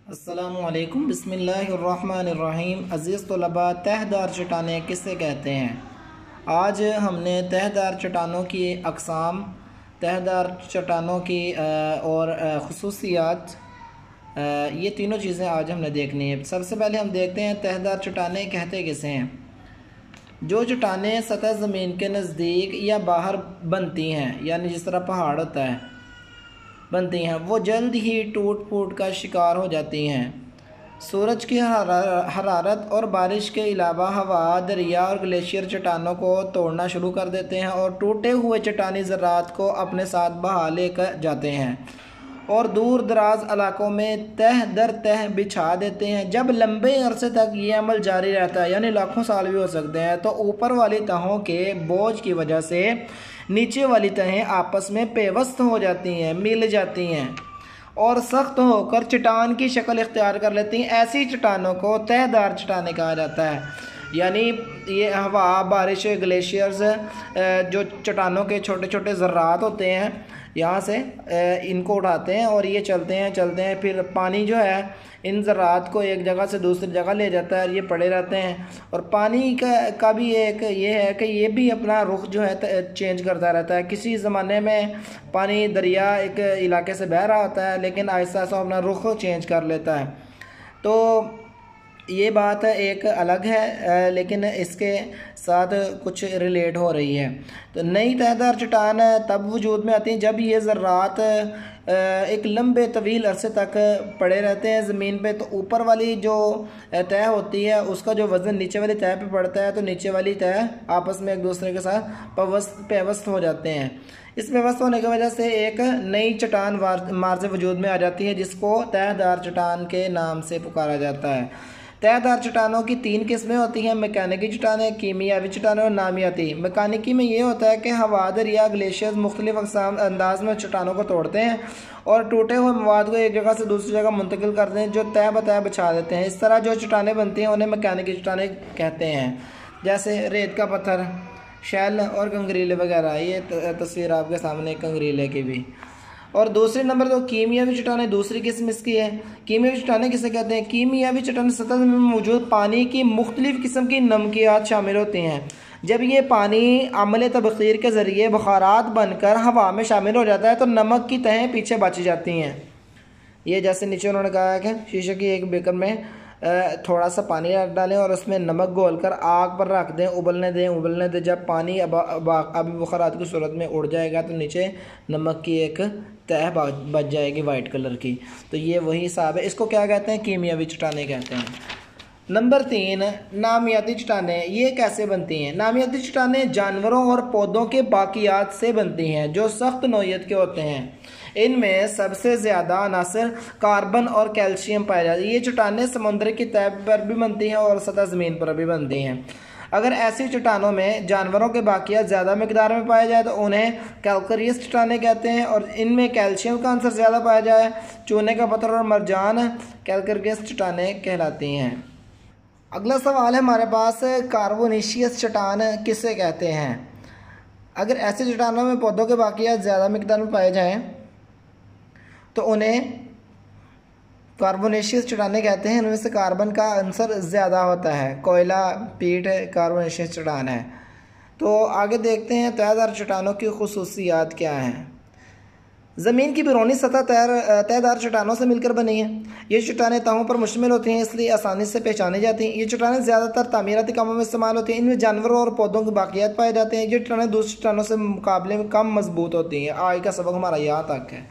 अस्सलामुअलैकुम बिस्मिल्लाहिर्रहमानिर्रहीम। अज़ीज़ तलबा, तहदार चट्टानें किसे कहते हैं? आज हमने तहदार चट्टानों की अक़साम, तहदार चट्टानों की और ख़ुसूसियात, ये तीनों चीज़ें आज हमने देखनी है। सबसे पहले हम देखते हैं तहदार चट्टानें कहते किसे हैं। जो चट्टानें सतह ज़मीन के नज़दीक या बाहर बनती हैं, यानी जिस तरह पहाड़ होता है बनती हैं, वो जल्द ही टूट फूट का शिकार हो जाती हैं। सूरज की हरारत और बारिश के अलावा हवा, दरिया और ग्लेशियर चट्टानों को तोड़ना शुरू कर देते हैं और टूटे हुए चट्टानी ज़रात को अपने साथ बहा लेकर जाते हैं और दूर दराज इलाकों में तह दर तह बिछा देते हैं। जब लंबे अरसे तक ये अमल जारी रहता है, यानी लाखों साल भी हो सकते हैं, तो ऊपर वाली तहों के बोझ की वजह से नीचे वाली तहें आपस में पेवस्त हो जाती हैं, मिल जाती हैं और सख्त होकर चट्टान की शक्ल इख्तियार कर लेती हैं। ऐसी चट्टानों को तहदार चट्टानें कहा जाता है। यानी ये हवा, बारिश, ग्लेशियर्स, जो चट्टानों के छोटे छोटे ज़र्रात होते हैं, यहाँ से इनको उठाते हैं और ये चलते हैं, फिर पानी जो है इन ज़रात को एक जगह से दूसरी जगह ले जाता है और ये पड़े रहते हैं। और पानी का भी एक ये है कि ये भी अपना रुख जो है चेंज करता रहता है। किसी ज़माने में पानी दरिया एक इलाके से बह रहा होता है, लेकिन आहिस्ता आहिस्ता अपना रुख चेंज कर लेता है। तो ये बात एक अलग है, लेकिन इसके साथ कुछ रिलेट हो रही है। तो नई तहदार चट्टान तब वजूद में आती हैं जब ये ज़र्रात एक लंबे तवील अरसे तक पड़े रहते हैं ज़मीन पे। तो ऊपर वाली जो तह होती है उसका जो वज़न नीचे वाली तह पे पड़ता है, तो नीचे वाली तह आपस में एक दूसरे के साथ पेवस्त हो जाते हैं। इस पेवस्त होने की वजह से एक नई चट्टान मार्ज़ वजूद में आ जाती है, जिसको तहदार चट्टान के नाम से पुकारा जाता है। तहदार चट्टानों की 3 किस्में होती हैं: मैकेनिकी चट्टानें, कीमियावी चट्टानें और नामियाती। मैकेनिकी में ये होता है कि हवा, दरिया, ग्लेशियर्स मुख्तलिफ अंदाज में चट्टानों को तोड़ते हैं और टूटे हुए मवाद को एक जगह से दूसरी जगह मुंतकिल करते हैं, जो तय बतय बिछा देते हैं। इस तरह जो चट्टानें बनती हैं उन्हें मैकेनिकी चट्टानें कहते हैं, जैसे रेत का पत्थर, शैल और कंकरीले वगैरह। ये तस्वीर आपके सामने कंकरीले की भी। और दूसरे नंबर तो कीमियावी चट्टानें, दूसरी किस्म इसकी है। कीमियावी चट्टानें किसे कहते हैं? कीमियावी चट्टानें सतह में मौजूद पानी की मुख्तलिफ किस्म की नमकियात शामिल होती हैं। जब ये पानी अमले तबखीर के ज़रिए बुखारात बनकर हवा में शामिल हो जाता है, तो नमक की तहें पीछे बच जाती हैं। ये जैसे नीचे उन्होंने कहा है कि शीशे की एक बेकर में थोड़ा सा पानी डालें और उसमें नमक घोलकर आग पर रख दें, उबलने दें। जब पानी अभी बुखारात की सूरत में उड़ जाएगा, तो नीचे नमक की एक तह बच जाएगी वाइट कलर की। तो ये वही हिसाब है। इसको क्या कहते हैं? कीमियावी चट्टानें कहते हैं। नंबर 3, नामियाती चट्टानें। ये कैसे बनती हैं? नामियाती चट्टानें जानवरों और पौधों के बाकियात से बनती हैं, जो सख्त नौइयत के होते हैं। इनमें सबसे ज़्यादा अनासर कार्बन और कैल्शियम पाए जाते हैं। ये चट्टानें समुद्र की तह पर भी बनती हैं और सतह ज़मीन पर भी बनती हैं। अगर ऐसी चट्टानों में जानवरों के बाकियात ज़्यादा मकदार में पाए जाए तो उन्हें कैल्करियस चट्टानें कहते हैं, और इनमें कैल्शियम का अंसर ज़्यादा पाया जाए, चूने का पत्थर और मरजान कैल्करियस चट्टानें कहलाती हैं। अगला सवाल है हमारे पास, कार्बोनेशियस चट्टान किसे कहते हैं? अगर ऐसी चट्टानों में पौधों के बाकियात ज़्यादा मकदार में पाए जाएँ तो उन्हें कार्बोनेशियस चट्टानें कहते हैं। इनमें से कार्बन का अंसर ज़्यादा होता है। कोयला, पीट कार्बोनेशियस चट्टान है। तो आगे देखते हैं तहदार चट्टानों की खुसूसियात क्या हैं। ज़मीन की बैरूनी सतह तहदार चट्टानों से मिलकर बनी है। ये चट्टानें तहों पर मुश्तमिल होती हैं, इसलिए आसानी से पहचानी जाती हैं। ये चट्टानें ज़्यादातर तामीराती कामों में इस्तेमाल होती हैं। इनमें जानवरों और पौधों के बाकियात पाए जाते हैं। ये चट्टानें दूसरी चट्टानों से मुकाबले में कम मजबूत होती हैं। आज का सबक हमारा यहाँ तक है।